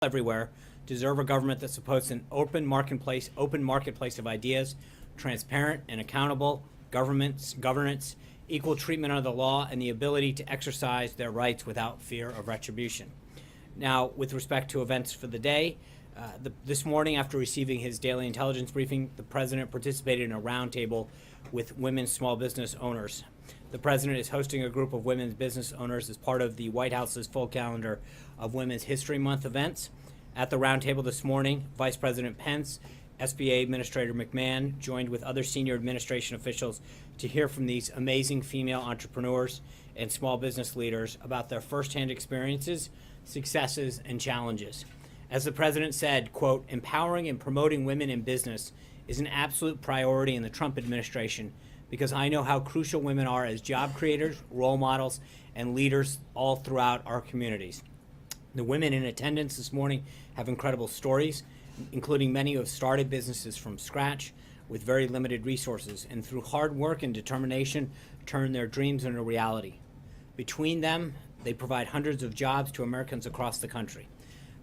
everywhere deserve a government that supports an open marketplace of ideas, transparent and accountable governance, equal treatment under the law, and the ability to exercise their rights without fear of retribution. Now, with respect to events for the day, this morning, after receiving his daily intelligence briefing, the president participated in a roundtable with women small business owners. The president is hosting a group of women's business owners as part of the White House's full calendar of Women's History Month events. At the roundtable this morning, Vice President Pence, SBA Administrator McMahon joined with other senior administration officials to hear from these amazing female entrepreneurs and small business leaders about their firsthand experiences, successes, and challenges. As the president said, quote, "Empowering and promoting women in business is an absolute priority in the Trump administration because I know how crucial women are as job creators, role models, and leaders all throughout our communities." The women in attendance this morning have incredible stories, including many who have started businesses from scratch with very limited resources, and through hard work and determination, turn their dreams into reality. Between them, they provide hundreds of jobs to Americans across the country.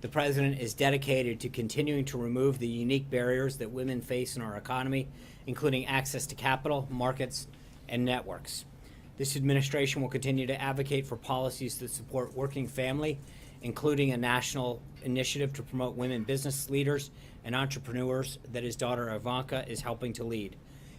The president is dedicated to continuing to remove the unique barriers that women face in our economy, including access to capital, markets, and networks. This administration will continue to advocate for policies that support working family, including a national initiative to promote women business leaders and entrepreneurs that his daughter Ivanka is helping to lead.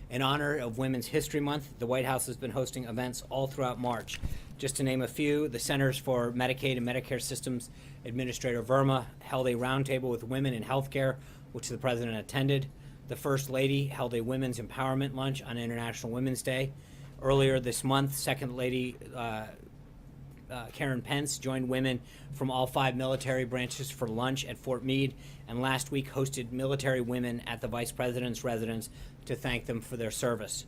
In honor of Women's History Month, the White House has been hosting events all throughout March. Just to name a few, the Centers for Medicaid and Medicare Systems Administrator Verma held a roundtable with women in healthcare, which the president attended. The First Lady held a women's empowerment lunch on International Women's Day. Earlier this month, Second Lady Karen Pence joined women from all 5 military branches for lunch at Fort Meade, and last week hosted military women at the Vice President's residence to thank them for their service.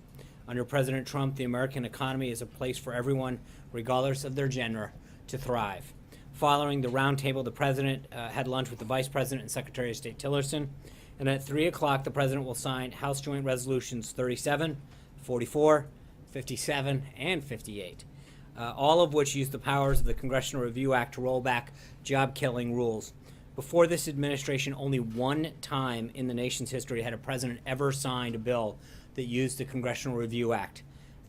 Under President Trump, the American economy is a place for everyone, regardless of their gender, to thrive. Following the roundtable, the president had lunch with the Vice President and Secretary of State Tillerson, and at 3 o'clock, the president will sign House Joint Resolutions 37, 44, 57, and 58. All of which use the powers of the Congressional Review Act to roll back job-killing rules. Before this administration, only one time in the nation's history had a president ever signed a bill that used the Congressional Review Act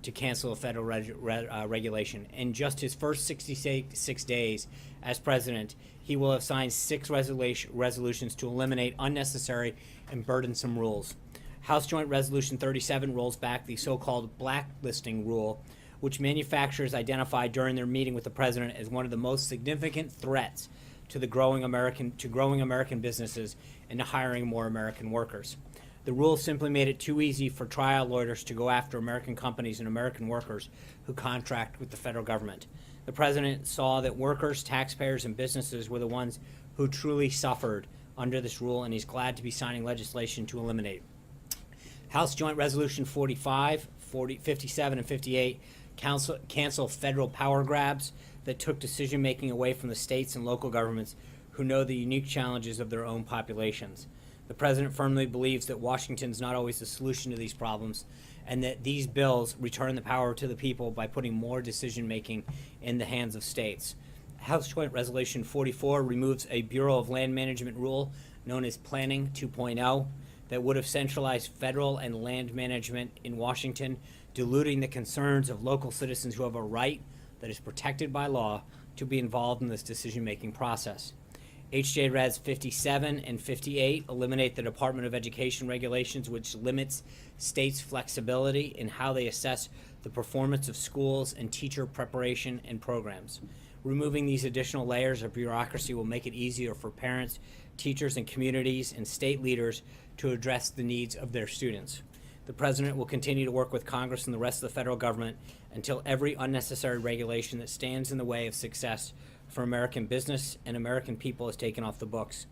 to cancel a federal regulation. In just his first 66 days as president, he will have signed 6 resolutions to eliminate unnecessary and burdensome rules. House Joint Resolution 37 rolls back the so-called blacklisting rule, which manufacturers identified during their meeting with the president as one of the most significant threats to growing American businesses and to hiring more American workers. The rule simply made it too easy for trial lawyers to go after American companies and American workers who contract with the federal government. The president saw that workers, taxpayers, and businesses were the ones who truly suffered under this rule, and he's glad to be signing legislation to eliminate it. House Joint Resolution 45, 57, and 58 cancel federal power grabs that took decision-making away from the states and local governments who know the unique challenges of their own populations. The president firmly believes that Washington's not always the solution to these problems, and that these bills return the power to the people by putting more decision-making in the hands of states. House Joint Resolution 44 removes a Bureau of Land Management rule known as Planning 2.0 that would have centralized federal and land management in Washington, diluting the concerns of local citizens who have a right that is protected by law to be involved in this decision-making process. HJ Res 57 and 58 eliminate the Department of Education regulations, which limits states' flexibility in how they assess the performance of schools and teacher preparation and programs. Removing these additional layers of bureaucracy will make it easier for parents, teachers, and communities and state leaders to address the needs of their students. The president will continue to work with Congress and the rest of the federal government until every unnecessary regulation that stands in the way of success for American business and American people is taken off the books.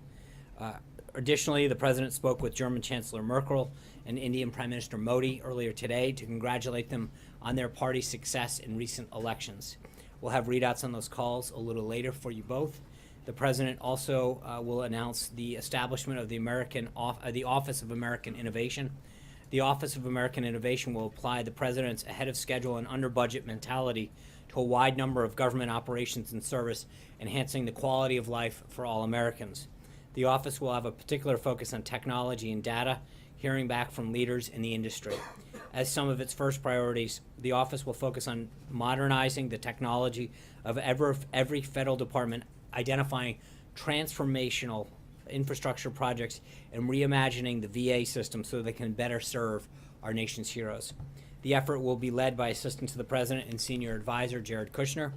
Additionally, the president spoke with German Chancellor Merkel and Indian Prime Minister Modi earlier today to congratulate them on their party's success in recent elections. We'll have readouts on those calls a little later for you both. The president also will announce the establishment of the Office of American Innovation. The Office of American Innovation will apply the president's ahead of schedule and under budget mentality to a wide number of government operations and service, enhancing the quality of life for all Americans. The office will have a particular focus on technology and data, hearing back from leaders in the industry. As some of its first priorities, the office will focus on modernizing the technology of every federal department, identifying transformational infrastructure projects, and reimagining the VA system so they can better serve our nation's heroes. The effort will be led by Assistant to the President and Senior Advisor Jared Kushner.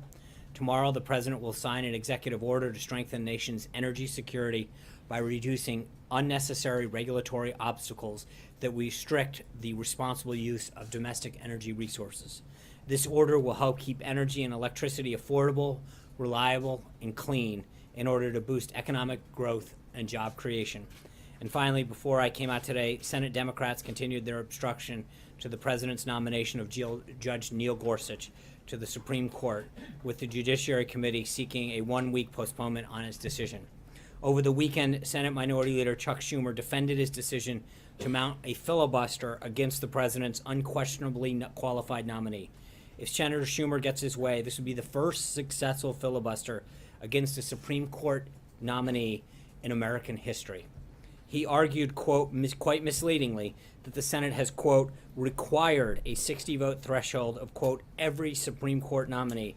Tomorrow, the President will sign an executive order to strengthen the nation's energy security by reducing unnecessary regulatory obstacles that restrict the responsible use of domestic energy resources. This order will help keep energy and electricity affordable, reliable, and clean in order to boost economic growth and job creation. And finally, before I came out today, Senate Democrats continued their obstruction to the President's nomination of Judge Neil Gorsuch to the Supreme Court, with the Judiciary Committee seeking a one-week postponement on its decision. Over the weekend, Senate Minority Leader Chuck Schumer defended his decision to mount a filibuster against the President's unquestionably qualified nominee. If Senator Schumer gets his way, this would be the first successful filibuster against a Supreme Court nominee in American history. He argued, quote, quite misleadingly, that the Senate has, quote, required a 60-vote threshold of, quote, every Supreme Court nominee.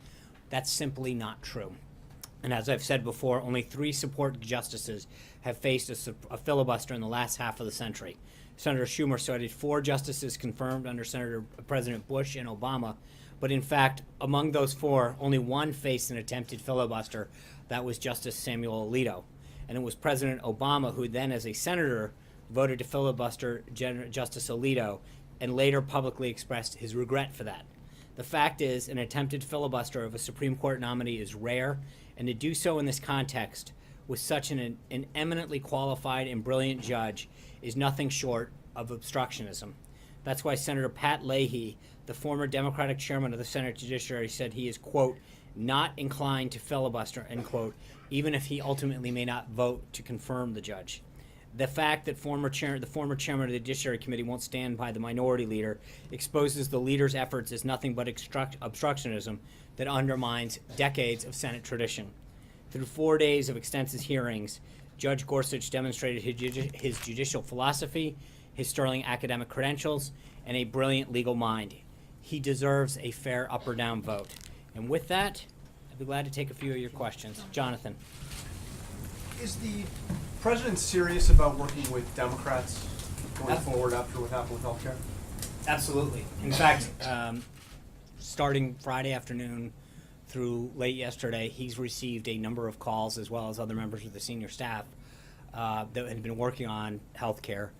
That's simply not true. And as I've said before, only 3 support justices have faced a filibuster in the last half of the century. Senator Schumer cited 4 justices confirmed under President Bush and Obama, but in fact, among those 4, only 1 faced an attempted filibuster. That was Justice Samuel Alito. And it was President Obama who then, as a senator, voted to filibuster Justice Alito and later publicly expressed his regret for that. The fact is, an attempted filibuster of a Supreme Court nominee is rare, and to do so in this context with such an eminently qualified and brilliant judge is nothing short of obstructionism. That's why Senator Pat Leahy, the former Democratic chairman of the Senate Judiciary, said he is, quote, not inclined to filibuster, end quote, even if he ultimately may not vote to confirm the judge. The fact that the former chairman of the Judiciary Committee won't stand by the minority leader exposes the leader's efforts as nothing but obstructionism that undermines decades of Senate tradition. Through 4 days of extensive hearings, Judge Gorsuch demonstrated his judicial philosophy, his sterling academic credentials, and a brilliant legal mind. He deserves a fair up or down vote. And with that, I'd be glad to take a few of your questions. Jonathan. Is the president serious about working with Democrats going forward after what happened with healthcare? Absolutely. In fact, starting Friday afternoon through late yesterday, he's received a number of calls, as well as other members of the senior staff that had been working on healthcare,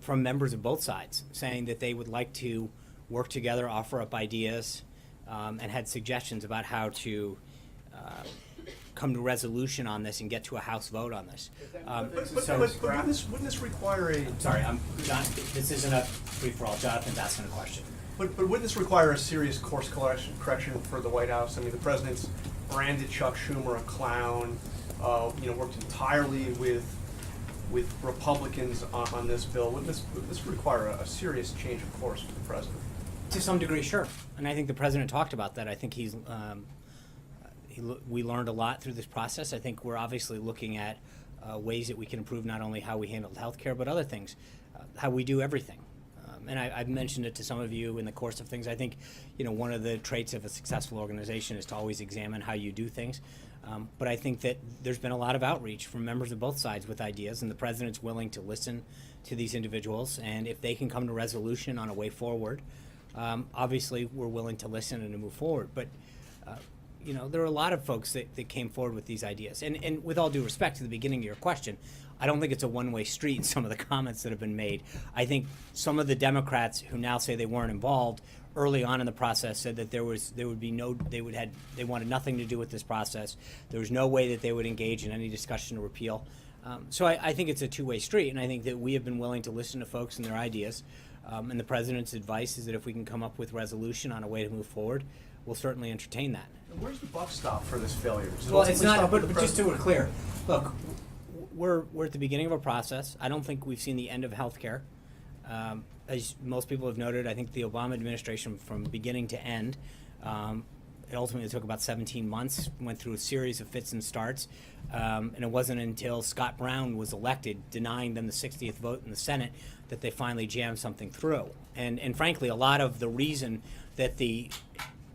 from members of both sides, saying that they would like to work together, offer up ideas, and had suggestions about how to come to resolution on this and get to a House vote on this. But wouldn't this require a... Sorry, this isn't a free-for-all. Jonathan's asking a question. But wouldn't this require a serious course correction for the White House? I mean, the president's branded Chuck Schumer a clown, worked entirely with Republicans on this bill. Wouldn't this require a serious change of course for the president? To some degree, sure. And I think the president talked about that. I think we learned a lot through this process. I think we're obviously looking at ways that we can improve not only how we handle healthcare, but other things, how we do everything. And I've mentioned it to some of you in the course of things. I think, one of the traits of a successful organization is to always examine how you do things. But I think that there's been a lot of outreach from members of both sides with ideas, and the president's willing to listen to these individuals. And if they can come to resolution on a way forward, obviously we're willing to listen and to move forward. But there are a lot of folks that came forward with these ideas. And with all due respect to the beginning of your question, I don't think it's a one-way street in some of the comments that have been made. I think some of the Democrats who now say they weren't involved early on in the process said that they wanted nothing to do with this process. There was no way that they would engage in any discussion to repeal. So I think it's a two-way street, and I think that we have been willing to listen to folks and their ideas. And the president's advice is that if we can come up with resolution on a way to move forward, we'll certainly entertain that. And where's the buck stop for this failure? Well, it's not, but just so we're clear, look, we're at the beginning of a process. I don't think we've seen the end of healthcare. As most people have noted, I think the Obama administration, from beginning to end, It ultimately took about 17 months, went through a series of fits and starts, and it wasn't until Scott Brown was elected, denying them the 60th vote in the Senate, that they finally jammed something through. And frankly, a lot of the reason that the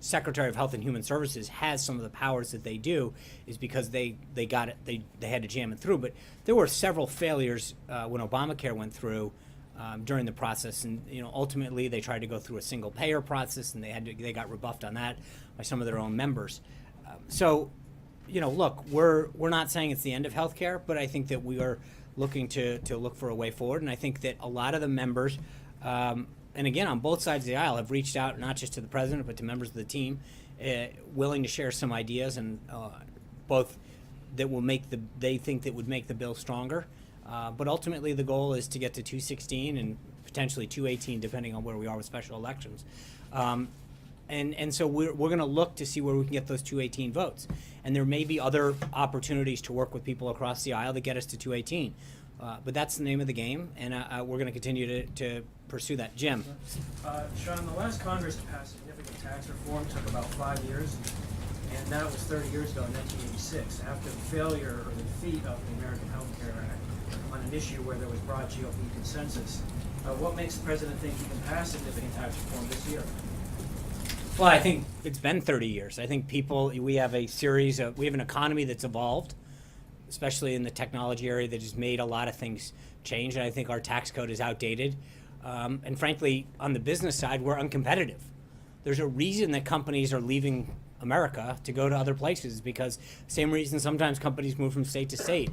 Secretary of Health and Human Services has some of the powers that they do is because they got it, they had to jam it through. But there were several failures when Obamacare went through during the process, and ultimately they tried to go through a single payer process, and they got rebuffed on that by some of their own members. So, look, we're not saying it's the end of healthcare, but I think that we are looking to look for a way forward, and I think that a lot of the members, and again, on both sides of the aisle, have reached out not just to the president but to members of the team, willing to share some ideas, and both that will they think that would make the bill stronger. But ultimately, the goal is to get to 216 and potentially 218, depending on where we are with special elections. And so we're going to look to see where we can get those 218 votes. And there may be other opportunities to work with people across the aisle that get us to 218. But that's the name of the game, and we're going to continue to pursue that. Jim. Sean, the last Congress to pass significant tax reform took about 5 years, and that was 30 years ago in 1986, after the failure or the defeat of the American Health Care Act on an issue where there was broad GOP consensus. What makes the president think he can pass significant tax reform this year? Well, I think it's been 30 years. I think we have an economy that's evolved, especially in the technology area, that has made a lot of things change, and I think our tax code is outdated. And frankly, on the business side, we're uncompetitive. There's a reason that companies are leaving America to go to other places, because same reason sometimes companies move from state to state.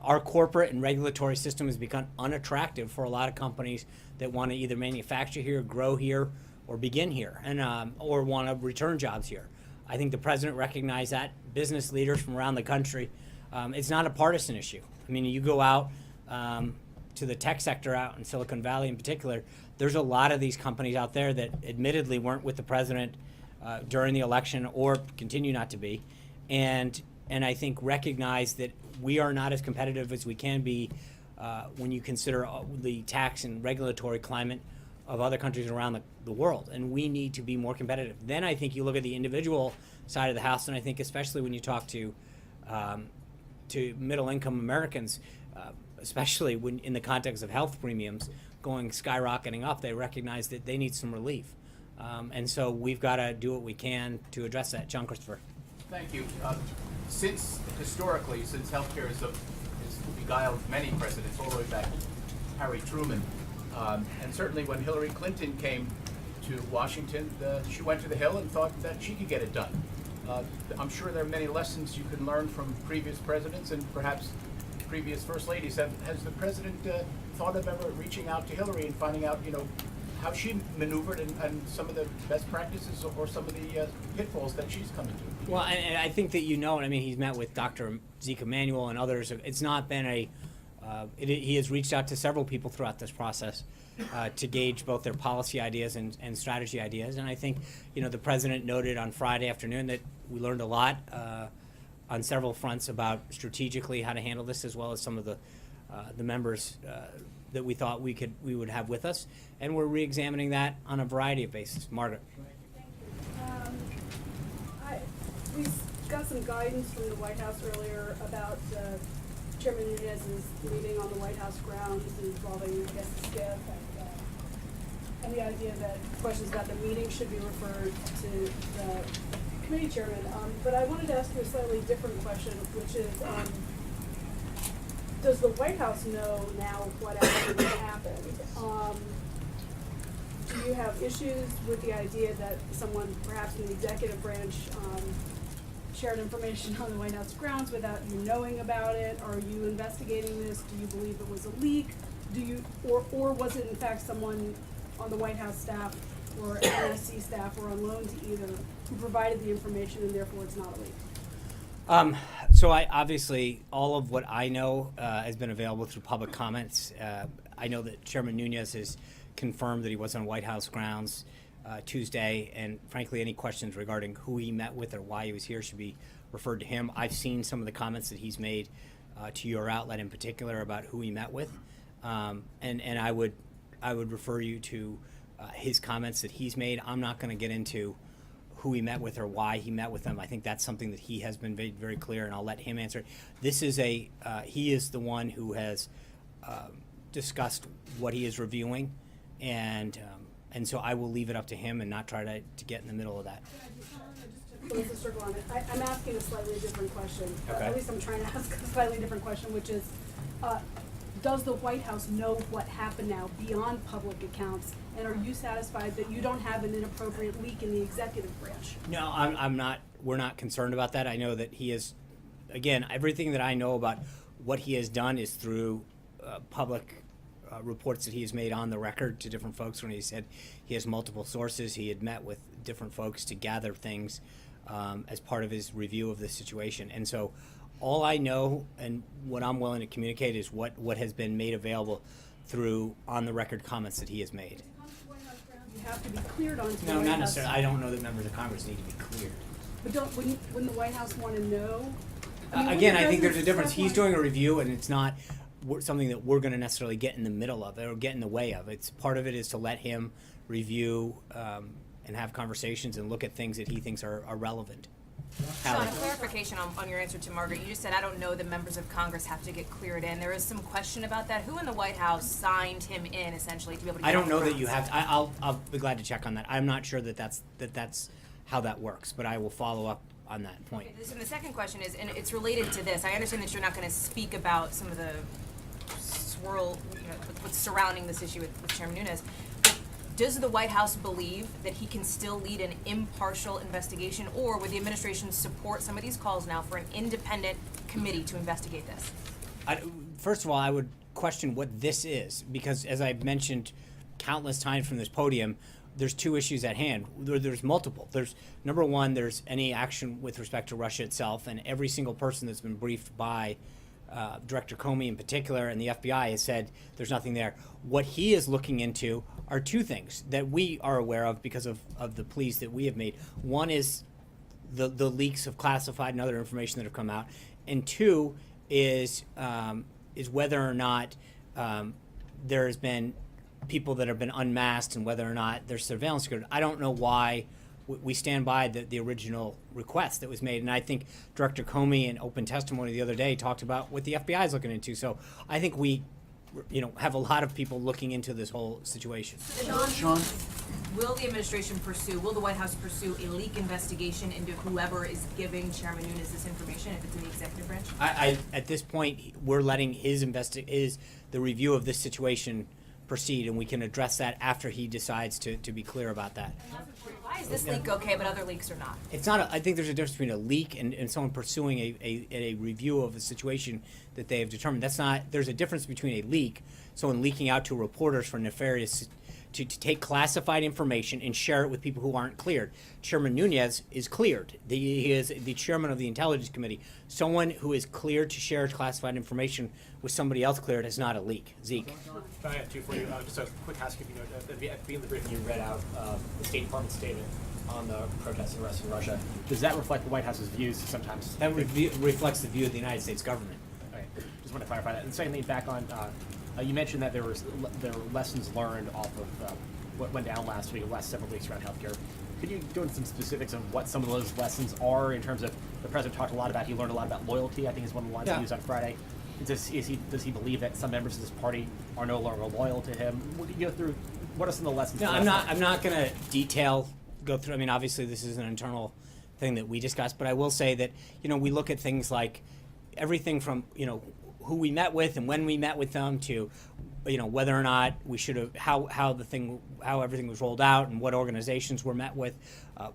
Our corporate and regulatory system has become unattractive for a lot of companies that want to either manufacture here, grow here, or begin here, and or want to return jobs here. I think the president recognized that. Business leaders from around the country. It's not a partisan issue. I mean, you go out to the tech sector out in Silicon Valley in particular, there's a lot of these companies out there that admittedly weren't with the president during the election or continue not to be, and I think recognize that we are not as competitive as we can be when you consider the tax and regulatory climate of other countries around the world, and we need to be more competitive. Then I think you look at the individual side of the house, and I think especially when you talk to middle-income Americans, especially when in the context of health premiums going skyrocketing up, they recognize that they need some relief. And so we've got to do what we can to address that. John Christopher. Thank you. Historically, since healthcare has beguiled many presidents, all the way back to Harry Truman, and certainly when Hillary Clinton came to Washington, she went to the Hill and thought that she could get it done. I'm sure there are many lessons you can learn from previous presidents and perhaps previous first ladies. Has the president thought of ever reaching out to Hillary and finding out, how she maneuvered and some of the best practices or some of the pitfalls that she's come into? Well, and I think that he's met with Dr. Zeke Emanuel and others. It's not been he has reached out to several people throughout this process to gauge both their policy ideas and strategy ideas. And I think, the president noted on Friday afternoon that we learned a lot on several fronts about strategically how to handle this, as well as some of the members that we thought we would have with us. And we're re-examining that on a variety of bases. Margaret. Thank you. We got some guidance from the White House earlier about Chairman Nunez's meeting on the White House grounds involving, I guess, the SCIF and the idea that questions about the meeting should be referred to the committee chairman. But I wanted to ask you a slightly different question, which is, does the White House know now what actually happened? Do you have issues with the idea that someone, perhaps in the executive branch, shared information on the White House grounds without you knowing about it? Are you investigating this? Do you believe it was a leak? Or was it in fact someone on the White House staff or NSC staff or on loan to either who provided the information and therefore it's not a leak? So I obviously, all of what I know has been available through public comments. I know that Chairman Nunes has confirmed that he was on White House grounds Tuesday, and frankly, any questions regarding who he met with or why he was here should be referred to him. I've seen some of the comments that he's made to your outlet in particular about who he met with, and I would refer you to his comments that he's made. I'm not going to get into who he met with or why he met with them. I think that's something that he has been very, very clear, and I'll let him answer. This is he is the one who has discussed what he is reviewing, and so I will leave it up to him and not try to get in the middle of that. Close the circle on it. I'm asking a slightly different question. Okay. At least I'm trying to ask a slightly different question, which is, does the White House know what happened now beyond public accounts? And are you satisfied that you don't have an inappropriate leak in the executive branch? No, I'm not. We're not concerned about that. I know that he is, again, everything that I know about what he has done is through public reports that he has made on the record to different folks. When he said he has multiple sources, he had met with different folks to gather things as part of his review of the situation. And so all I know and what I'm willing to communicate is what has been made available through on-the-record comments that he has made. You have to be cleared onto the No, White not House. necessarily. I don't know that members of Congress need to be cleared. But wouldn't the White House want to know? Again, I think there's a difference. He's doing a review, and it's not something that we're going to necessarily get in the middle of or get in the way of. It's part of it is to let him review and have conversations and look at things that he thinks are relevant. Sean, a clarification on your answer to Margaret. You just said, I don't know that members of Congress have to get cleared in. There is some question about that. Who in the White House signed him in, essentially, to be able to get I don't on know the that you grounds? have to. I'll be glad to check on that. I'm not sure that that's how that works, but I will follow up on that point. So the second question is, and it's related to this. I understand that you're not going to speak about some of the swirl, what's surrounding this issue with Chairman Nunes. But does the White House believe that he can still lead an impartial investigation, or would the administration support some of these calls now for an independent committee to investigate this? First of all, I would question what this is, because as I've mentioned countless times from this podium, there's two issues at hand. There's multiple. There's number one, there's any action with respect to Russia itself, and every single person that's been briefed by Director Comey in particular and the FBI has said there's nothing there. What he is looking into are two things that we are aware of because of the pleas that we have made. One is the leaks of classified and other information that have come out, and two is whether or not there has been people that have been unmasked and whether or not there's surveillance security. I don't know why we stand by the original request that was made, and I think Director Comey in open testimony the other day talked about what the FBI is looking into. So I think we, have a lot of people looking into this whole situation. Sean, will the administration will the White House pursue a leak investigation into whoever is giving Chairman Nunes this information, if it's in the executive branch? I at this point, we're letting the review of this situation proceed, and we can address that after he decides to be clear about that. Why is this leak okay, but other leaks are not? It's not. I think there's a difference between a leak and someone pursuing a review of a situation that they have determined. That's not. There's a difference between a leak, someone leaking out to reporters for nefarious, to take classified information and share it with people who aren't cleared. Chairman Nunes is cleared. He is the chairman of the Intelligence Committee. Someone who is cleared to share classified information with somebody else cleared is not a leak. Zeke. I have two for you. Just a quick housekeeping note. At the beginning of the briefing, you read out the State Department statement on the protests and arrests in Russia. Does that reflect the White House's views sometimes? That reflects the view of the United States government. Okay. Just want to clarify that. And secondly, back on, you mentioned that there were lessons learned off of what went down last week, the last several weeks around healthcare. Could you go into some specifics of what some of those lessons are in terms of the president talked a lot about, he learned a lot about loyalty, I think is one of the lines he used on Friday. Does he believe that some members of this party are no longer loyal to him? What are some of the lessons? No, I'm not going to go through. I mean, obviously, this is an internal thing that we discussed, but I will say that we look at things like everything from who we met with and when we met with them to whether or not we should have how everything was rolled out and what organizations were met with,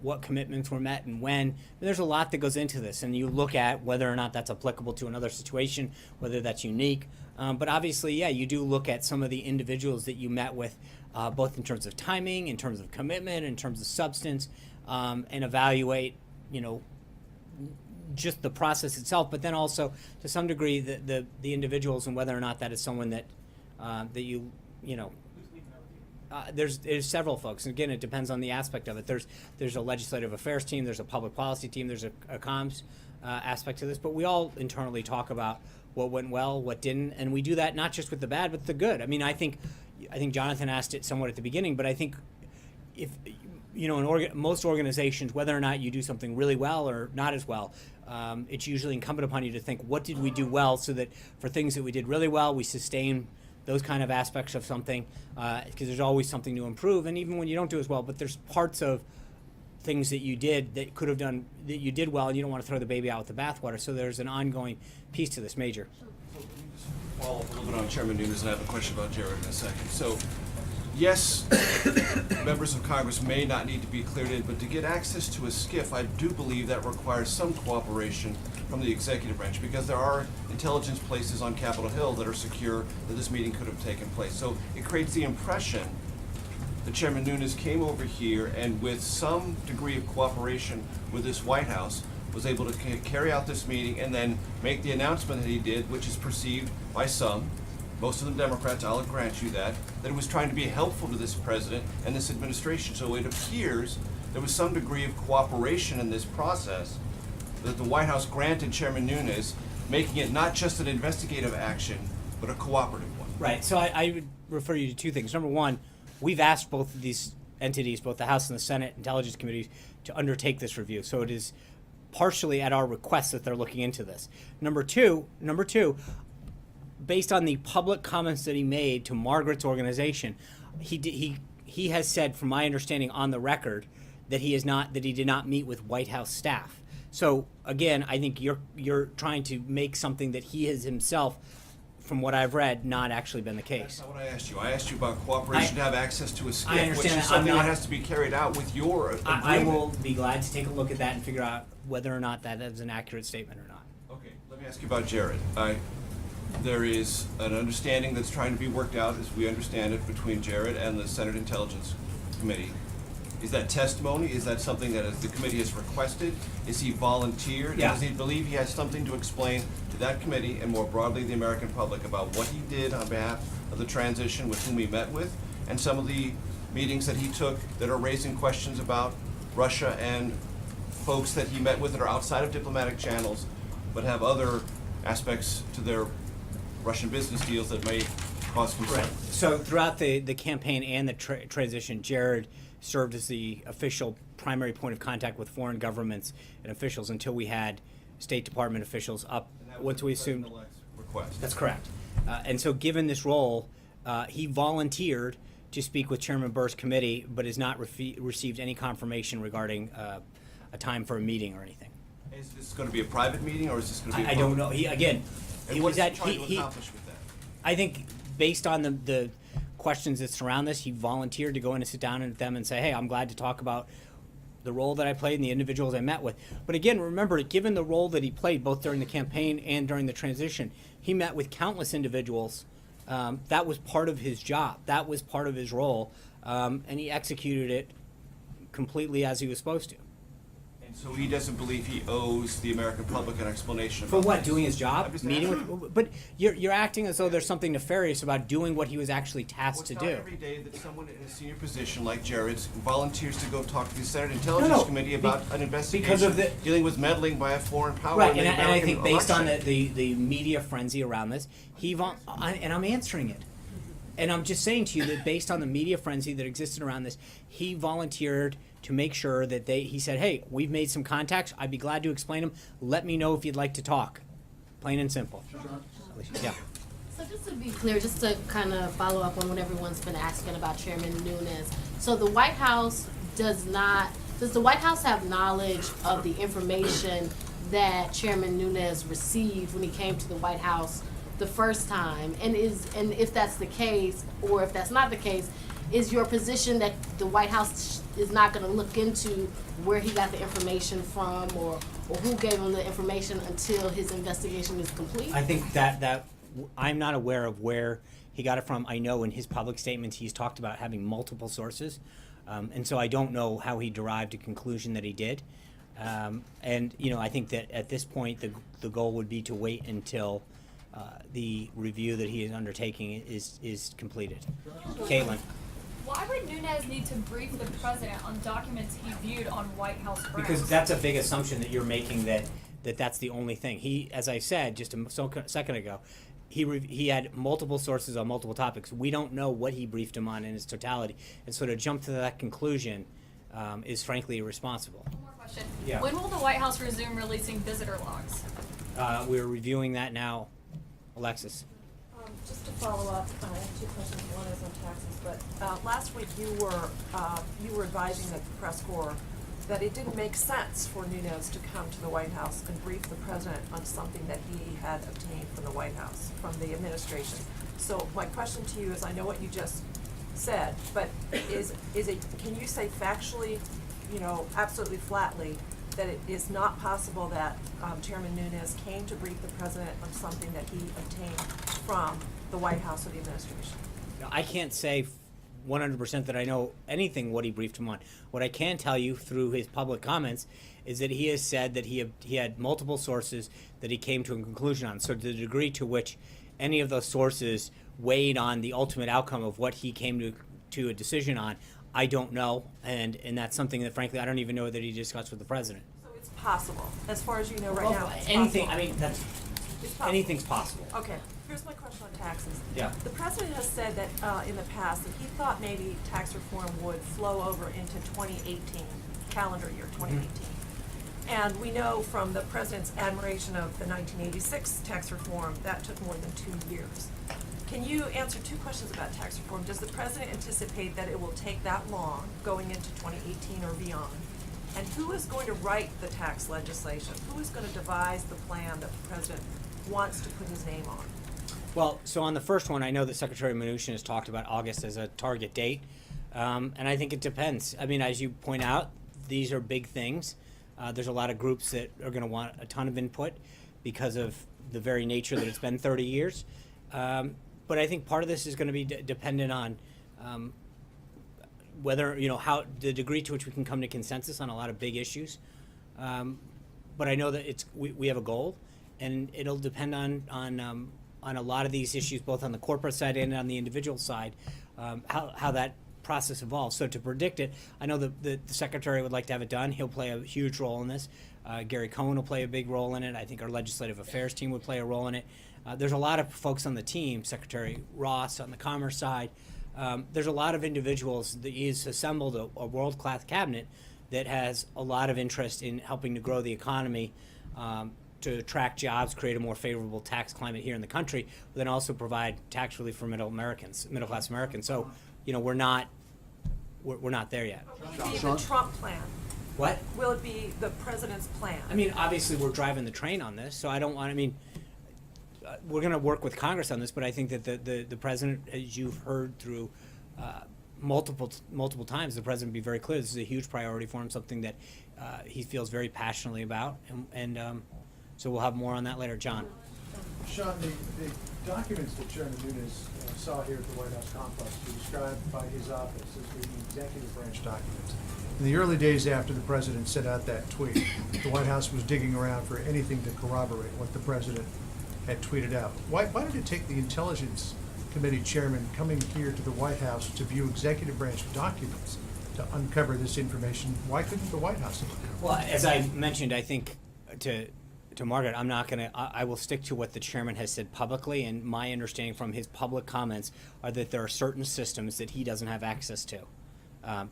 what commitments were met and when. There's a lot that goes into this, and you look at whether or not that's applicable to another situation, whether that's unique. But obviously, you do look at some of the individuals that you met with, both in terms of timing, in terms of commitment, in terms of substance, and evaluate, just the process itself, but then also to some degree the individuals and whether or not that is someone that there's several folks, and again, it depends on the aspect of it. There's a legislative affairs team, there's a public policy team, there's a comms aspect to this, but we all internally talk about what went well, what didn't, and we do that not just with the bad, but the good. I mean, I think Jonathan asked it somewhat at the beginning, but I think if you know, most organizations, whether or not you do something really well or not as well, it's usually incumbent upon you to think, what did we do well, so that for things that we did really well, we sustain those kind of aspects of something, because there's always something to improve. And even when you don't do as well, but there's parts of things that you did that could have done, that you did well, and you don't want to throw the baby out with the bathwater. So there's an ongoing piece to this, Major. Follow up a little bit on Chairman Nunes, and I have a question about Jared in a second. So, yes, members of Congress may not need to be cleared in, but to get access to a SCIF, I do believe that requires some cooperation from the executive branch, because there are intelligence places on Capitol Hill that are secure that this meeting could have taken place. So it creates the impression that Chairman Nunes came over here and with some degree of cooperation with this White House was able to carry out this meeting and then make the announcement that he did, which is perceived by some, most of them Democrats, I'll grant you that it was trying to be helpful to this president and this administration. So it appears there was some degree of cooperation in this process that the White House granted Chairman Nunes, making it not just an investigative action, but a cooperative one. Right. So I would refer you to two things. Number one, we've asked both of these entities, both the House and the Senate Intelligence Committees, to undertake this review. So it is partially at our request that they're looking into this. Number two, based on the public comments that he made to Margaret's organization, he has said, from my understanding on the record, that he did not meet with White House staff. So again, I think you're trying to make something that he has himself, from what I've read, not actually been the case. That's not what I asked you. I asked you about cooperation to have access to a SCIF, I understand which is that. something I'm not- that has to be carried out with your agreement. I will be glad to take a look at that and figure out whether or not that is an accurate statement or not. Okay, let me ask you about Jared. There is an understanding that's trying to be worked out, as we understand it, between Jared and the Senate Intelligence Committee. Is that testimony? Is that something that the committee has requested? Is he volunteered? Yeah. Does he believe he has something to explain to that committee and more broadly the American public about what he did on behalf of the transition, with whom he met with, and some of the meetings that he took that are raising questions about Russia and folks that he met with that are outside of diplomatic channels but have other aspects to their Russian business deals that may cause concern? So throughout the campaign and the transition, Jared served as the official primary point of contact with foreign governments and officials until we had State Department officials up, And that was once the we assumed. President-elect's request. That's correct. And so given this role, he volunteered to speak with Chairman Burr's committee, but has not received any confirmation regarding a time for a meeting or anything. Is this going to be a private meeting, or is this going to be a I don't public? know. He again, And he what was is he at trying to accomplish with that? I think based on the questions that surround this, he volunteered to go in and sit down with them and say, hey, I'm glad to talk about the role that I played and the individuals I met with. But again, remember, given the role that he played both during the campaign and during the transition, he met with countless individuals. That was part of his job. That was part of his role. And he executed it completely as he was supposed to. And so he doesn't believe he owes the American public an explanation For about what? this. Doing his I'm job? just Meeting asking. with? But you're acting as though there's something nefarious about doing what he was actually Well, tasked it's to not do. every day that someone in a senior position like Jared's volunteers to go talk to the Senate Intelligence No. Committee about an investigation because of the- dealing with meddling by a foreign power Right, in the and I American think based on election. the media frenzy around this, and I'm answering it. And I'm just saying to you that based on the media frenzy that existed around this, he volunteered to make sure that he said, hey, we've made some contacts. I'd be glad to explain them. Let me know if you'd like to talk. Plain and simple. Yeah. So just to be clear, just to kind of follow up on what everyone's been asking about Chairman Nunes. So the White House does the White House have knowledge of the information that Chairman Nunes received when he came to the White House the first time? And if that's the case, or if that's not the case, is your position that the White House is not going to look into where he got the information from, or who gave him the information until his investigation is complete? I think that I'm not aware of where he got it from. I know in his public statements he's talked about having multiple sources, and so I don't know how he derived a conclusion that he did. And I think that at this point the goal would be to wait until the review that he is undertaking is completed. Caitlin. Why would Nunes need to brief the president on documents he viewed on White House grounds? Because that's a big assumption that you're making that's the only thing. He, as I said just a second ago, he had multiple sources on multiple topics. We don't know what he briefed him on in its totality, and so to jump to that conclusion is frankly irresponsible. One more question. Yeah. When will the White House resume releasing visitor logs? We're reviewing that now. Alexis. Just to follow up, I have two questions. One is on taxes, but last week you were advising the press corps that it didn't make sense for Nunes to come to the White House and brief the president on something that he had obtained from the White House, from the administration. So my question to you is, I know what you just said, but is it, can you say factually, absolutely flatly, that it is not possible that Chairman Nunes came to brief the president on something that he obtained from the White House or the administration? Now, I can't say 100% that I know anything what he briefed him on. What I can tell you through his public comments is that he has said that he had multiple sources that he came to a conclusion on. So to the degree to which any of those sources weighed on the ultimate outcome of what he came to a decision on, I don't know, and that's something that frankly I don't even know that he discussed with the president. So it's possible, as far as you know right Well, now. It's anything. possible. I mean, that's It's possible. anything's possible. Okay, here's my question on taxes. Yeah. The president has said that in the past that he thought maybe tax reform would flow over into 2018, calendar year 2018. And we know from the president's admiration of the 1986 tax reform, that took more than 2 years. Can you answer two questions about tax reform? Does the president anticipate that it will take that long going into 2018 or beyond? And who is going to write the tax legislation? Who is going to devise the plan that the president wants to put his name on? Well, so on the first one, I know that Secretary Mnuchin has talked about August as a target date, and I think it depends. I mean, as you point out, these are big things. There's a lot of groups that are going to want a ton of input because of the very nature that it's been 30 years. But I think part of this is going to be dependent on whether, how the degree to which we can come to consensus on a lot of big issues. But I know that we have a goal, and it'll depend on a lot of these issues, both on the corporate side and on the individual side, how that process evolves. So to predict it, I know the secretary would like to have it done. He'll play a huge role in this. Gary Cohn will play a big role in it. I think our legislative affairs team would play a role in it. There's a lot of folks on the team, Secretary Ross on the commerce side. There's a lot of individuals that he's assembled a world-class cabinet that has a lot of interest in helping to grow the economy, to attract jobs, create a more favorable tax climate here in the country, but then also provide tax relief for middle-class Americans. So, we're not there yet. Will it be the Trump plan? What? Will it be the president's plan? I mean, obviously, we're driving the train on this, so I don't want. I mean, we're going to work with Congress on this, but I think that the president, as you've heard through multiple times, the president be very clear. This is a huge priority for him, something that he feels very passionately about, and so we'll have more on that later. John. Sean, the documents that Chairman Nunes saw here at the White House complex were described by his office as being executive branch documents. In the early days after the president sent out that tweet, the White House was digging around for anything to corroborate what the president had tweeted out. Why did it take the Intelligence Committee chairman coming here to the White House to view executive branch documents to uncover this information? Why couldn't the White House have uncovered? Well, as I mentioned, I think to Margaret, I'm not going to. I will stick to what the chairman has said publicly, and my understanding from his public comments are that there are certain systems that he doesn't have access to.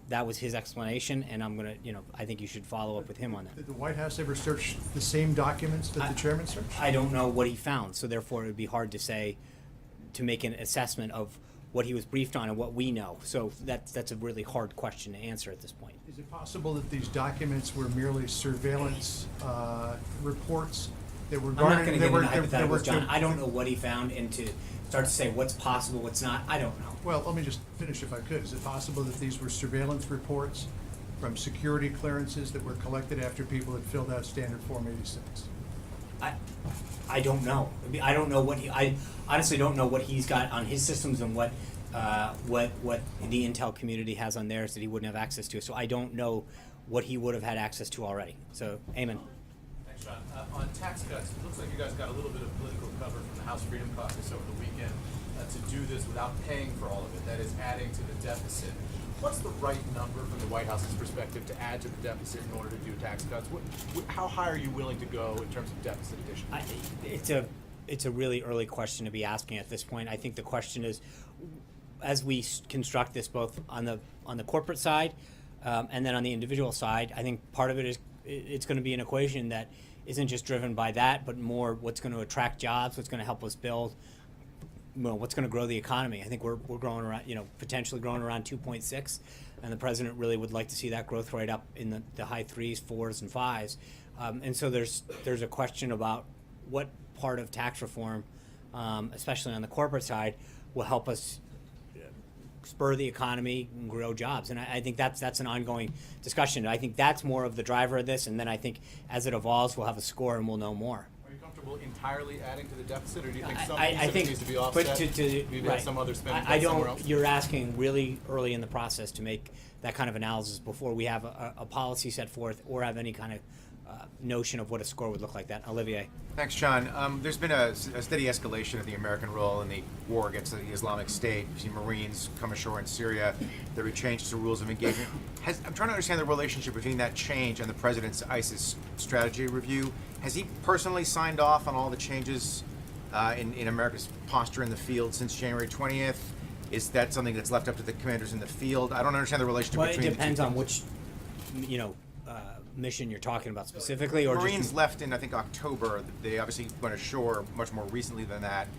That was his explanation, and I'm going to, I think you should follow up with him on that. Did the White House ever search the same documents that the chairman searched? I don't know what he found, so therefore it would be hard to make an assessment of what he was briefed on and what we know. So that's a really hard question to answer at this point. Is it possible that these documents were merely surveillance reports that were I'm not garnered? going to get into hypotheticals, John. I don't know what he found, and to start to say what's possible, what's not, I don't know. Well, let me just finish if I could. Is it possible that these were surveillance reports from security clearances that were collected after people had filled out standard Form 86? I don't know. I don't know I honestly don't know what he's got on his systems and what the intel community has on theirs that he wouldn't have access to. So I don't know what he would have had access to already. So, Eamon. Thanks, John. On tax cuts, it looks like you guys got a little bit of political cover from the House Freedom Caucus over the weekend to do this without paying for all of it. That is adding to the deficit. What's the right number from the White House's perspective to add to the deficit in order to do tax cuts? How high are you willing to go in terms of deficit addition? It's a really early question to be asking at this point. I think the question is, as we construct this both on the corporate side, And then on the individual side, I think part of it is it's going to be an equation that isn't just driven by that, but more what's going to attract jobs, what's going to help us build, what's going to grow the economy. I think we're growing around, potentially growing around 2.6, and the president really would like to see that growth rate up in the high 3s, 4s, and 5s. And so there's a question about what part of tax reform, especially on the corporate side, will help us spur the economy and grow jobs. And I think that's an ongoing discussion. I think that's more of the driver of this, and then I think as it evolves, we'll have a score and we'll know more. Are you comfortable entirely adding to the deficit, or do you think some I piece of it think, needs to be but offset? Maybe right. have some other spending I cut somewhere don't. else? You're asking really early in the process to make that kind of analysis before we have a policy set forth or have any kind of notion of what a score would look like. That, Olivier. Thanks, John. There's been a steady escalation of the American role in the war against the Islamic State. We've seen Marines come ashore in Syria. There were changes to rules of engagement. I'm trying to understand the relationship between that change and the president's ISIS strategy review. Has he personally signed off on all the changes in America's posture in the field since January 20th? Is that something that's left up to the commanders in the field? I don't understand the relationship Well, between it the two depends on things. which, mission you're talking about specifically, or Marines just left in, I think, October. They obviously went ashore much more recently than that.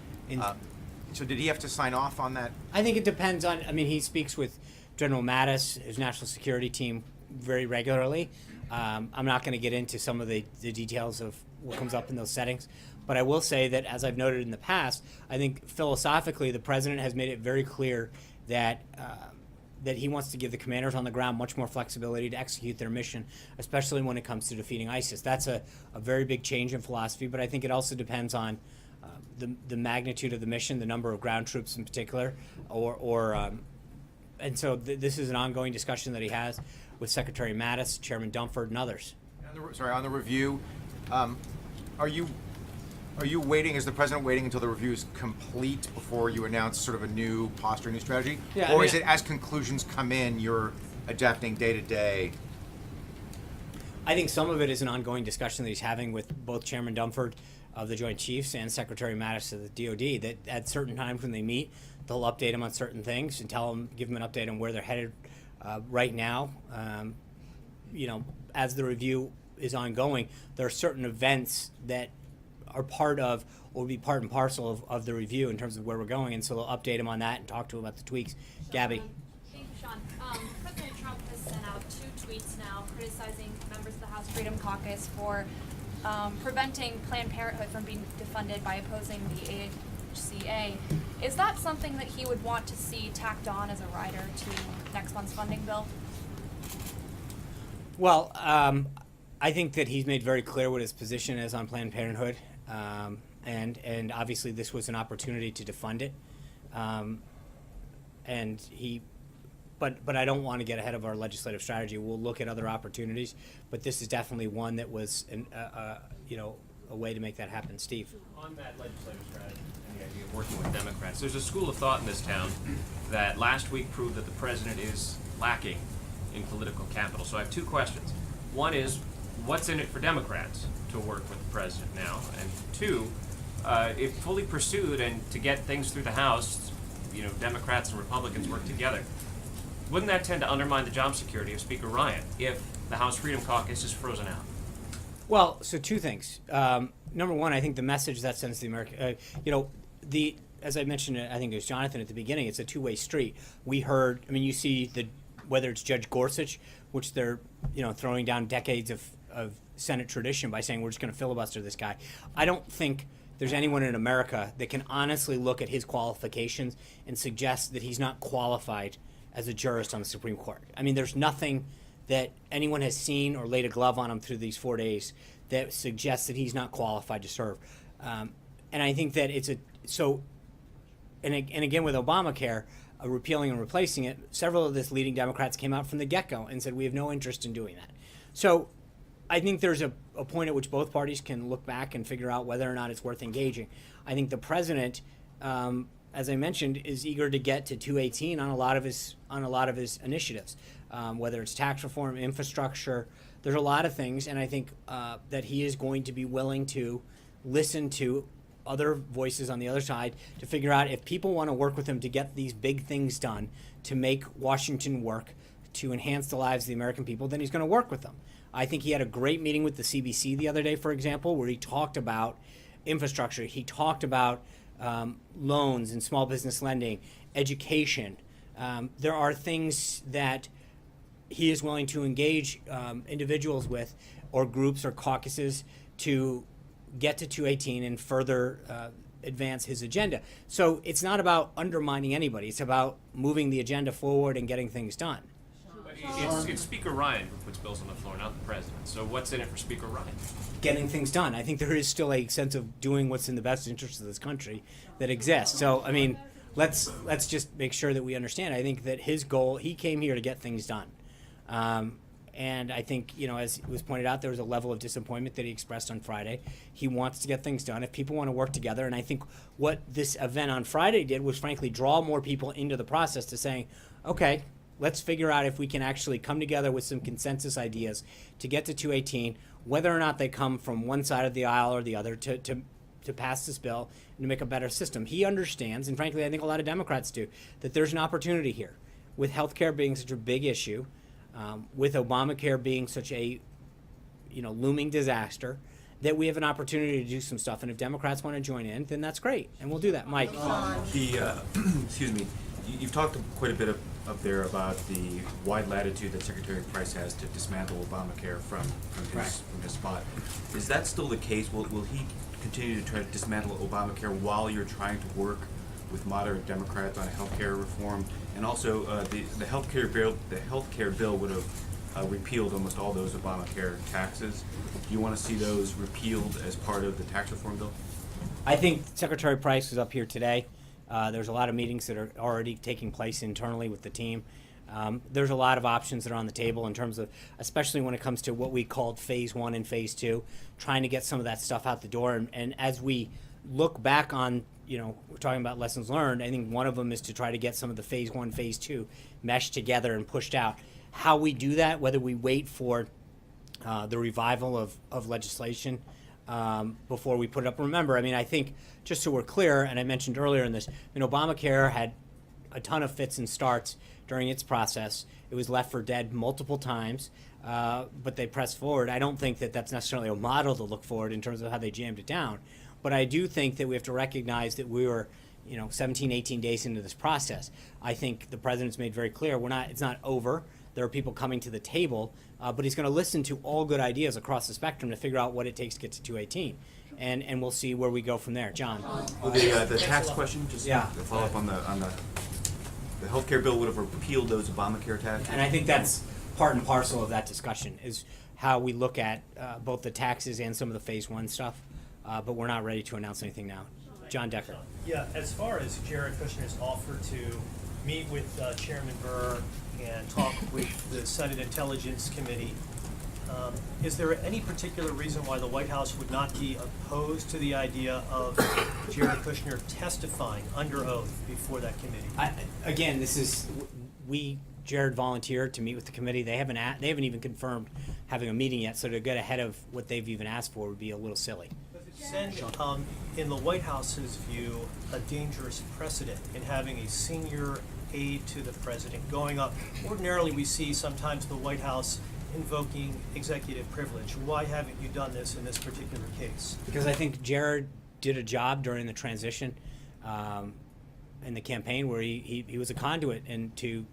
So did he have to sign off on that? I think it depends on. I mean, he speaks with General Mattis, his national security team, very regularly. I'm not going to get into some of the details of what comes up in those settings, but I will say that, as I've noted in the past, I think philosophically the president has made it very clear that that he wants to give the commanders on the ground much more flexibility to execute their mission, especially when it comes to defeating ISIS. That's a very big change in philosophy, but I think it also depends on the magnitude of the mission, the number of ground troops in particular, and so this is an ongoing discussion that he has with Secretary Mattis, Chairman Dunford, and others. On the review, are you waiting? Is the president waiting until the review is complete before you announce sort of a new posture, new strategy? Yeah, or is it as conclusions come in, you're adapting day to day? I think some of it is an ongoing discussion that he's having with both Chairman Dunford of the Joint Chiefs and Secretary Mattis of the DoD, that at certain times when they meet, they'll update him on certain things and give him an update on where they're headed right now. As the review is ongoing, there are certain events that are part of, or will be part and parcel of the review in terms of where we're going, and so they'll update him on that and talk to him about the tweaks. Gabby. Thank you, Sean. President Trump has sent out 2 tweets now criticizing members of the House Freedom Caucus for preventing Planned Parenthood from being defunded by opposing the AHCA. Is that something that he would want to see tacked on as a rider to next month's funding bill? Well, I think that he's made very clear what his position is on Planned Parenthood, and obviously this was an opportunity to defund it, but I don't want to get ahead of our legislative strategy. We'll look at other opportunities, but this is definitely one that was a way to make that happen. Steve. On that legislative strategy and the idea of working with Democrats, there's a school of thought in this town that last week proved that the president is lacking in political capital. So I have 2 questions. One is, what's in it for Democrats to work with the president now? And 2, if fully pursued and to get things through the House, Democrats and Republicans work together, wouldn't that tend to undermine the job security of Speaker Ryan if the House Freedom Caucus is frozen out? Well, so 2 things. Number one, I think the message that sends the American, as I mentioned, I think it was Jonathan at the beginning, it's a 2-way street. We heard, you see whether it's Judge Gorsuch, which they're, throwing down decades of Senate tradition by saying we're just going to filibuster this guy. I don't think there's anyone in America that can honestly look at his qualifications and suggest that he's not qualified as a jurist on the Supreme Court. There's nothing that anyone has seen or laid a glove on him through these 4 days that suggests that he's not qualified to serve. And I think that and again with Obamacare, repealing and replacing it, several of the leading Democrats came out from the get-go and said we have no interest in doing that. So I think there's a point at which both parties can look back and figure out whether or not it's worth engaging. I think the president, as I mentioned, is eager to get to 218 on a lot of his initiatives, whether it's tax reform, infrastructure. There's a lot of things, and I think that he is going to be willing to listen to other voices on the other side to figure out if people want to work with him to get these big things done, to make Washington work, to enhance the lives of the American people, then he's going to work with them. I think he had a great meeting with the CBC the other day, for example, where he talked about infrastructure. He talked about loans and small business lending, education. There are things that he is willing to engage individuals with, or groups or caucuses, to get to 218 and further advance his agenda. So it's not about undermining anybody. It's about moving the agenda forward and getting things done. But it's Speaker Ryan who puts bills on the floor, not the president. So what's in it for Speaker Ryan? Getting things done. I think there is still a sense of doing what's in the best interest of this country that exists. So, I mean, let's just make sure that we understand. I think that his goal, he came here to get things done. And I think, you know, as it was pointed out, there was a level of disappointment that he expressed on Friday. He wants to get things done. If people want to work together, and I think what this event on Friday did was, frankly, draw more people into the process to saying, okay, let's figure out if we can actually come together with some consensus ideas to get to 218, whether or not they come from one side of the aisle or the other, to pass this bill and to make a better system. He understands, and frankly, I think a lot of Democrats do, that there's an opportunity here. With health care being such a big issue, with Obamacare being such a, you know, looming disaster, that we have an opportunity to do some stuff. And if Democrats want to join in, then that's great, and we'll do that. Mike. Excuse me. You've talked quite a bit up there about the wide latitude that Secretary Price has to dismantle Obamacare from his spot. Is that still the case? Will he continue to try to dismantle Obamacare while you're trying to work with moderate Democrats on a health care reform? And also, the health care bill would have repealed almost all those Obamacare taxes. Do you want to see those repealed as part of the tax reform bill? I think Secretary Price was up here today. There's a lot of meetings that are already taking place internally with the team. There's a lot of options that are on the table in terms of, especially when it comes to what we called phase 1 and phase 2, trying to get some of that stuff out the door. And as we look back on, you know, we're talking about lessons learned, I think one of them is to try to get some of the phase 1, phase 2 meshed together and pushed out. How we do that, whether we wait for the revival of legislation before we put it up. Remember, I mean, I think, just so we're clear, and I mentioned earlier in this, Obamacare had a ton of fits and starts during its process. It was left for dead multiple times, but they pressed forward. I don't think that that's necessarily a model to look forward in terms of how they jammed it down. But I do think that we have to recognize that we were, 17, 18 days into this process. I think the president's made very clear it's not over. There are people coming to the table, but he's going to listen to all good ideas across the spectrum to figure out what it takes to get to 218. And we'll see where we go from there. John. Well, the tax question, just to follow up on the healthcare bill would have repealed those Obamacare taxes. And I think that's part and parcel of that discussion, is how we look at both the taxes and some of the phase 1 stuff. But we're not ready to announce anything now. John Decker. Yeah, as far as Jared Kushner's offer to meet with Chairman Burr and talk with the Senate Intelligence Committee, is there any particular reason why the White House would not be opposed to the idea of Jared Kushner testifying under oath before that committee? Jared volunteered to meet with the committee. They haven't even confirmed having a meeting yet, so to get ahead of what they've even asked for would be a little silly. Send, in the White House's view, a dangerous precedent in having a senior aide to the president going up. Ordinarily, we see sometimes the White House invoking executive privilege. Why haven't you done this in this particular case? Because I think Jared did a job during the transition in the campaign where he was a conduit to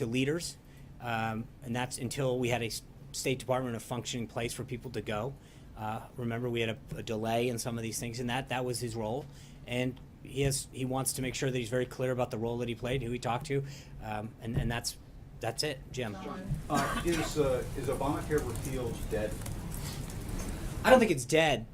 leaders, and that's until we had a State Department, a functioning place for people to go. Remember, we had a delay in some of these things, and that was his role. And he wants to make sure that he's very clear about the role that he played, who he talked to, and that's it. Jim. Is Obamacare repealed dead? I don't think it's dead.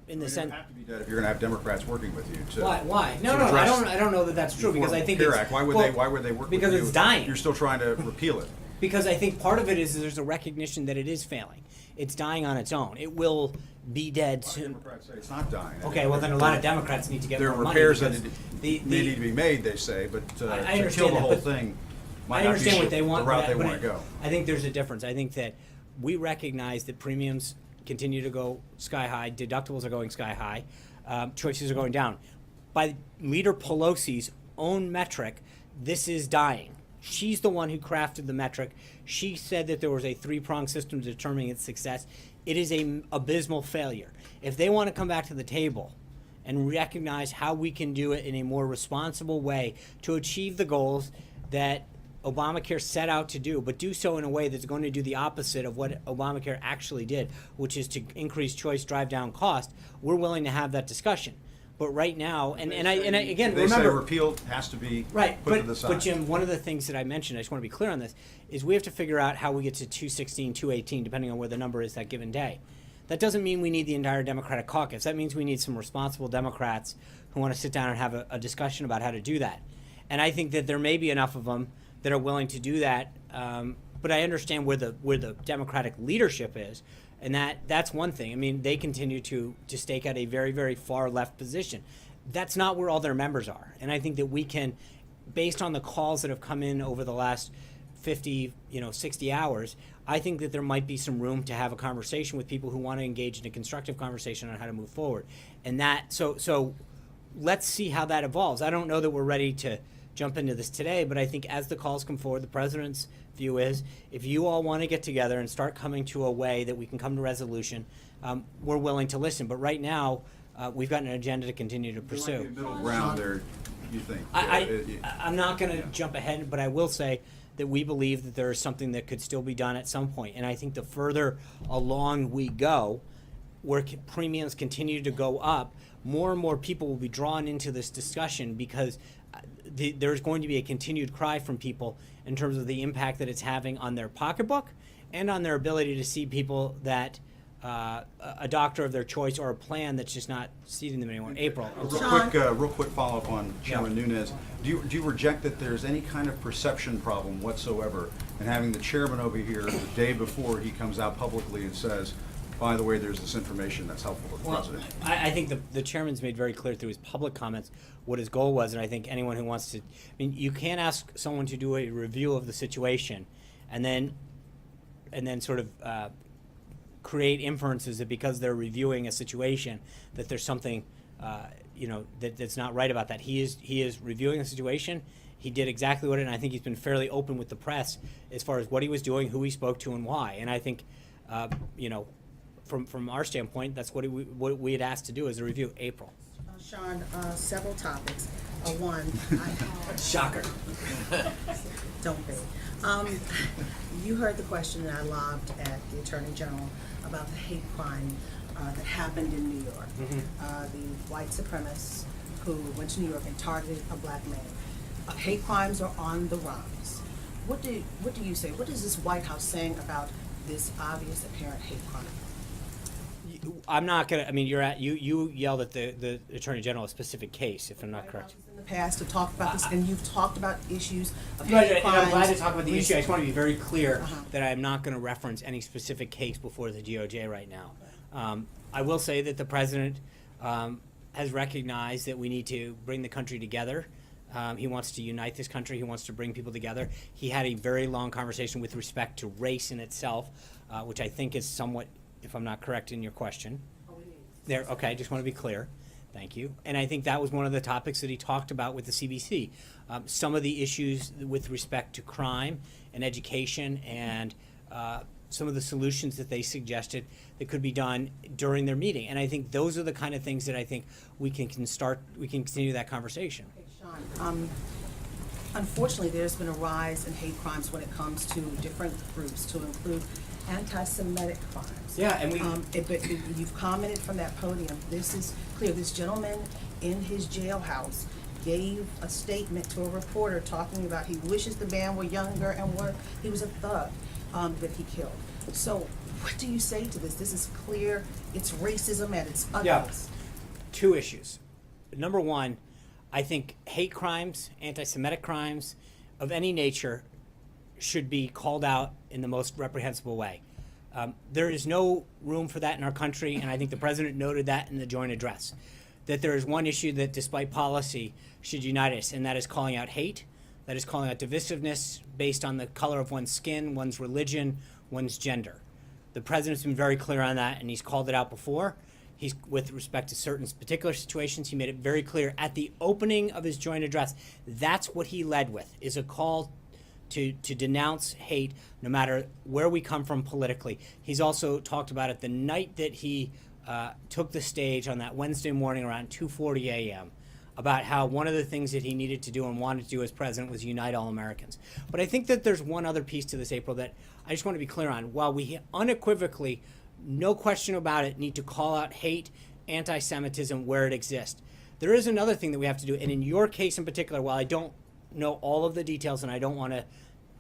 In the sense, it doesn't have to be dead if you're going to have Democrats working with you. Why? No, I don't know that that's true, because I think it's why would they work with you? Because it's dying. You're still trying to repeal it. Because I think part of it is there's a recognition that it is failing. It's dying on its own. It will be dead soon. Democrats say it's not dying. Okay, well then a lot of Democrats need to get more money. There are repairs that need to be made, they say, but to kill the whole thing might not be the route they want to go. I think there's a difference. I think that we recognize that premiums continue to go sky high, deductibles are going sky high, choices are going down. By Leader Pelosi's own metric, this is dying. she's the one who crafted the metric. She said that there was a three-pronged system determining its success. It is an abysmal failure. If they want to come back to the table and recognize how we can do it in a more responsible way to achieve the goals that Obamacare set out to do, but do so in a way that's going to do the opposite of what Obamacare actually did, which is to increase choice, drive down cost, we're willing to have that discussion. But right now, and I again, They remember, say repeal has to be right, put to the side. but Jim, one of the things that I mentioned, I just want to be clear on this, is we have to figure out how we get to 216, 218, depending on where the number is that given day. That doesn't mean we need the entire Democratic caucus. That means we need some responsible Democrats who want to sit down and have a discussion about how to do that. And I think that there may be enough of them that are willing to do that. But I understand where the Democratic leadership is, and that's one thing. I mean, they continue to stake out a very, very far left position. That's not where all their members are. And I think that we can, based on the calls that have come in over the last 50, 60 hours, I think that there might be some room to have a conversation with people who want to engage in a constructive conversation on how to move forward. And so let's see how that evolves. I don't know that we're ready to jump into this today, but I think as the calls come forward, the president's view is if you all want to get together and start coming to a way that we can come to resolution, we're willing to listen. But right now, we've got an agenda to continue to pursue. There might be a middle ground there, you think? I'm not going to jump ahead, but I will say that we believe that there is something that could still be done at some point. And I think the further along we go, where premiums continue to go up, more and more people will be drawn into this discussion because there's going to be a continued cry from people in terms of the impact that it's having on their pocketbook and on their ability to see people that a doctor of their choice or a plan that's just not seating them anymore. April. Real quick follow-up on Chairman Nunes. Do you reject that there's any kind of perception problem whatsoever in having the chairman over here the day before he comes out publicly and says, by the way, there's this information that's helpful to the president? I think the chairman's made very clear through his public comments what his goal was, and I think anyone who wants to, I mean, you can't ask someone to do a review of the situation and then sort of create inferences that because they're reviewing a situation that there's something that's not right about that. He is reviewing the situation. He did exactly what, and I think he's been fairly open with the press as far as what he was doing, who he spoke to, and why. And I think from our standpoint, that's what we had asked to do as a review. April. Sean, several topics. One, Shocker. Don't be. You heard the question that I lobbed at the Attorney General about the hate crime that happened in New York. The white supremacists who went to New York and targeted a black man. Hate crimes are on the rise. What do you say? What is this White House saying about this obvious, apparent hate crime? I'm not gonna. I mean, you yelled at the Attorney General a specific case, if I'm not correct. In the past to talk about this, and you've talked about issues of hate Right, and crimes. I'm glad to talk about the issue. I just want to be very clear that I'm not going to reference any specific case before the DOJ right now. I will say that the president has recognized that we need to bring the country together. He wants to unite this country. He wants to bring people together. He had a very long conversation with respect to race in itself, which I think is somewhat, if I'm not correct in your question. There, okay, just want to be clear. Thank you. And I think that was one of the topics that he talked about with the CBC. Some of the issues with respect to crime and education and some of the solutions that they suggested that could be done during their meeting. And I think those are the kind of things that I think we can continue that conversation. Sean, unfortunately, there's been a rise in hate crimes when it comes to different groups, to include anti-Semitic crimes. Yeah, and but you've commented from that podium. This is clear. This gentleman in his jailhouse gave a statement to a reporter talking about he wishes the man were younger and he was a thug that he killed. So, what do you say to this? This is clear. It's racism at its utmost. Yeah. Two issues. Number one, I think hate crimes, anti-Semitic crimes of any nature should be called out in the most reprehensible way. There is no room for that in our country, and I think the president noted that in the joint address, that there is one issue that, despite policy, should unite us, and that is calling out hate, that is calling out divisiveness based on the color of one's skin, one's religion, one's gender. The president's been very clear on that, and he's called it out before. He's, with respect to certain particular situations, he made it very clear at the opening of his joint address. That's what he led with, is a call to denounce hate no matter where we come from politically. He's also talked about it the night that he took the stage on that Wednesday morning around 2:40 a.m. about how one of the things that he needed to do and wanted to do as president was unite all Americans. But I think that there's one other piece to this, April, that I just want to be clear on. While we unequivocally, no question about it, need to call out hate, anti-Semitism where it exists, there is another thing that we have to do. And in your case in particular, while I don't know all of the details and I don't want to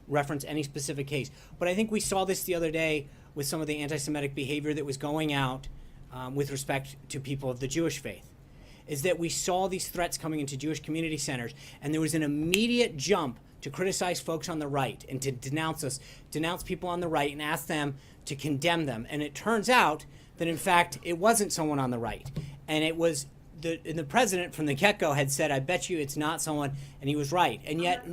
reference any specific case, but I think we saw this the other day with some of the anti-Semitic behavior that was going out with respect to people of the Jewish faith, is that we saw these threats coming into Jewish community centers, and there was an immediate jump to criticize folks on the right and to denounce people on the right and ask them to condemn them. And it turns out that, in fact, it wasn't someone on the right. And it was the president from the get-go had said, I bet you it's not someone, and he was right. And yet,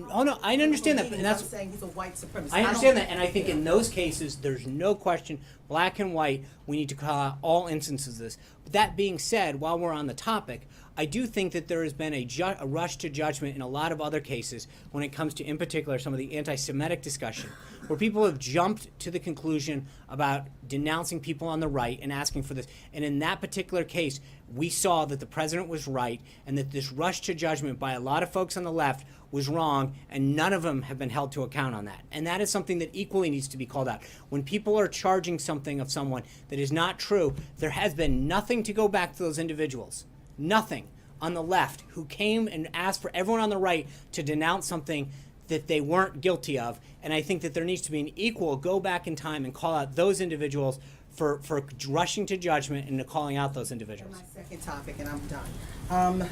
I understand that, but that's I'm saying he's a white supremacist. I understand that, and I think in those cases, there's no question, black and white, we need to call out all instances of this. But that being said, while we're on the topic, I do think that there has been a rush to judgment in a lot of other cases when it comes to, in particular, some of the anti-Semitic discussion, where people have jumped to the conclusion about denouncing people on the right and asking for this. And in that particular case, we saw that the president was right and that this rush to judgment by a lot of folks on the left was wrong, and none of them have been held to account on that. And that is something that equally needs to be called out. When people are charging something of someone that is not true, there has been nothing to go back to those individuals. Nothing on the left who came and asked for everyone on the right to denounce something that they weren't guilty of. And I think that there needs to be an equal go back in time and call out those individuals for rushing to judgment and calling out those individuals. My second topic, and I'm done.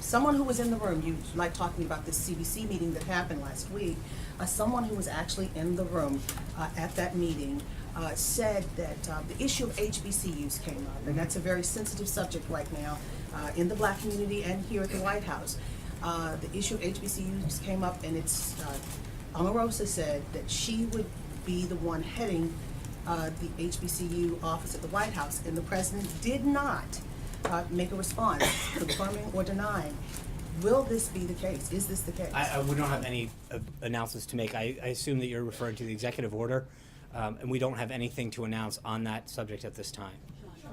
Someone who was in the room, you like talking about this CBC meeting that happened last week, someone who was actually in the room at that meeting said that the issue of HBCUs came up, and that's a very sensitive subject right now in the black community and here at the White House. The issue of HBCUs came up, and it's Omarosa said that she would be the one heading the HBCU office at the White House, and the president did not make a response confirming or denying. Will this be the case? Is this the case? We don't have any announcements to make. I assume that you're referring to the executive order, and we don't have anything to announce on that subject at this time.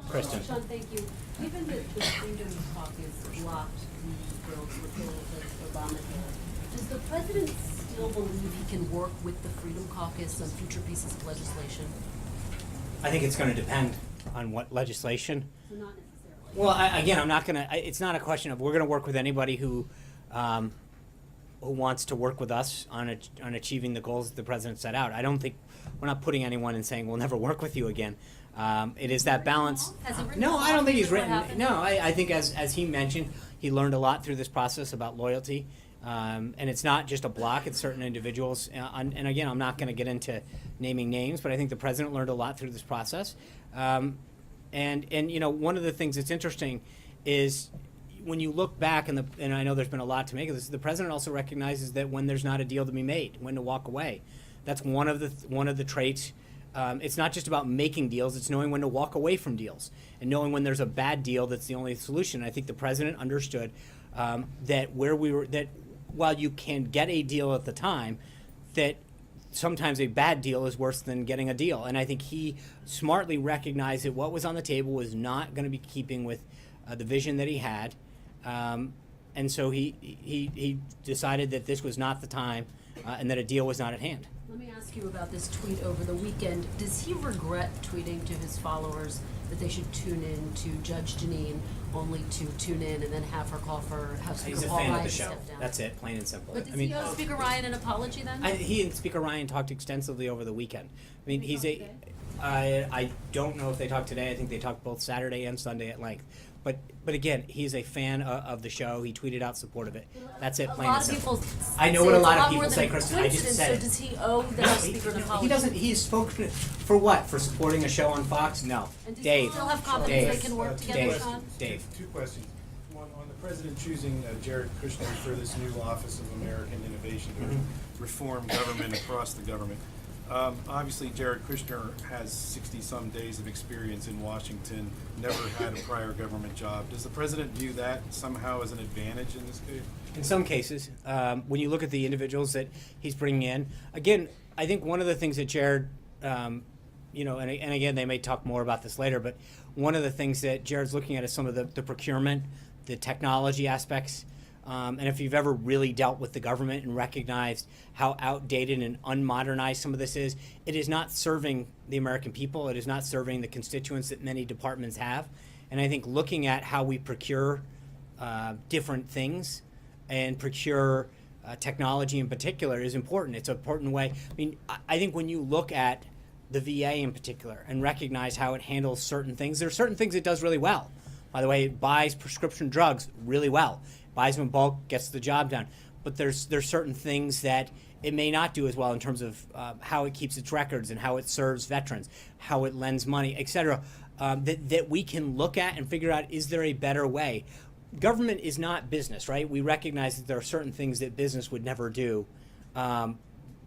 Kristen. Sean, thank you. Given that the Freedom Caucus blocked the bill to repeal the Obamacare, does the president still believe he can work with the Freedom Caucus on future pieces of legislation? I think it's going to depend on what legislation. So not necessarily. Well, again, I'm not going to. It's not a question of we're going to work with anybody who wants to work with us on achieving the goals that the president set out. I don't think we're not putting anyone and saying we'll never work with you again. It is that balance. No, I don't think he's written. No, I think as he mentioned, he learned a lot through this process about loyalty. And it's not just a block, it's certain individuals. And again, I'm not going to get into naming names, but I think the president learned a lot through this process. And you know, one of the things that's interesting is when you look back, and I know there's been a lot to make of this, the president also recognizes that when there's not a deal to be made, when to walk away. That's one of the traits. It's not just about making deals, it's knowing when to walk away from deals and knowing when there's a bad deal that's the only solution. I think the president understood that while you can get a deal at the time, that sometimes a bad deal is worse than getting a deal. And I think he smartly recognized that what was on the table was not going to be keeping with the vision that he had. And so he decided that this was not the time and that a deal was not at hand. Let me ask you about this tweet over the weekend. Does he regret tweeting to his followers that they should tune in to Judge Jeanine only to tune in and then have her call for House Speaker Paul Ryan to step down? He's a fan of the show. That's it, plain and simple. But does he owe Speaker Ryan an apology then? He and Speaker Ryan talked extensively over the weekend. I mean, I don't know if they talked today. I think they talked both Saturday and Sunday at length. But again, he's a fan of the show. He tweeted out support of it. That's it, plain and simple. I know what a lot of people say, Kristen. I just said it. So does he owe the House Speaker an apology? He doesn't. He's spoken for what? For supporting a show on Fox? No. And does Dave. he still have confidence they can work together, Sean? Dave. Two questions. One, on the president choosing Jared Kushner for this new Office of American Innovation to reform government across the government. Obviously, Jared Kushner has 60-some days of experience in Washington, never had a prior government job. Does the president view that somehow as an advantage in this case? In some cases, when you look at the individuals that he's bringing in, again, I think one of the things that Jared, and again, they may talk more about this later, but one of the things that Jared's looking at is some of the procurement, the technology aspects. And if you've ever really dealt with the government and recognized how outdated and unmodernized some of this is, it is not serving the American people. It is not serving the constituents that many departments have. And I think looking at how we procure different things and procure technology in particular is important. It's an important way. I mean, I think when you look at the VA in particular and recognize how it handles certain things, there are certain things it does really well. By the way, it buys prescription drugs really well. Buys them in bulk, gets the job done. But there's certain things that it may not do as well in terms of how it keeps its records and how it serves veterans, how it lends money, et cetera, that we can look at and figure out, is there a better way? Government is not business, right? We recognize that there are certain things that business would never do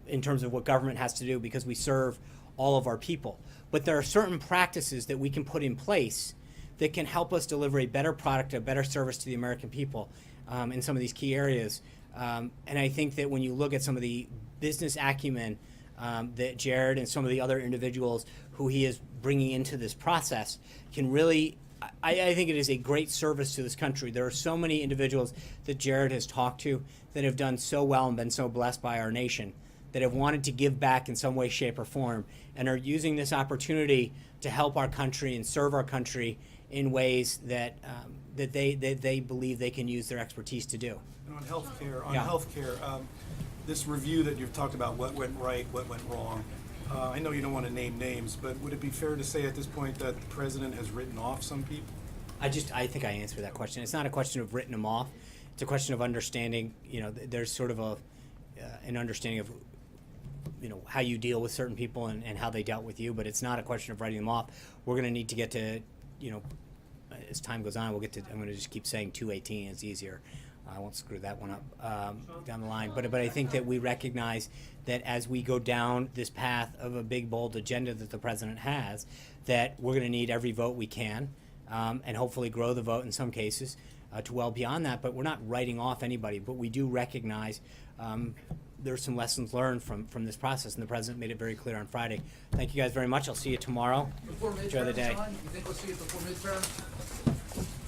in terms of what government has to do because we serve all of our people. But there are certain practices that we can put in place that can help us deliver a better product, a better service to the American people in some of these key areas. And I think that when you look at some of the business acumen that Jared and some of the other individuals who he is bringing into this process can really, I think it is a great service to this country. There are so many individuals that Jared has talked to that have done so well and been so blessed by our nation, that have wanted to give back in some way, shape, or form, and are using this opportunity to help our country and serve our country in ways that they believe they can use their expertise to do. And on healthcare, this review that you've talked about, what went right, what went wrong. I know you don't want to name names, but would it be fair to say at this point that the president has written off some people? I think I answered that question. It's not a question of written them off. It's a question of understanding. There's sort of an understanding of how you deal with certain people and how they dealt with you, but it's not a question of writing them off. We're going to need to get to, as time goes on, I'm going to just keep saying 218. It's easier. I won't screw that one up down the line. But I think that we recognize that as we go down this path of a big, bold agenda that the president has, that we're going to need every vote we can, and hopefully grow the vote in some cases to well beyond that. But we're not writing off anybody. But we do recognize there's some lessons learned from this process, and the president made it very clear on Friday. Thank you guys very much. I'll see you tomorrow. Enjoy the day. You think we'll see it before midterm?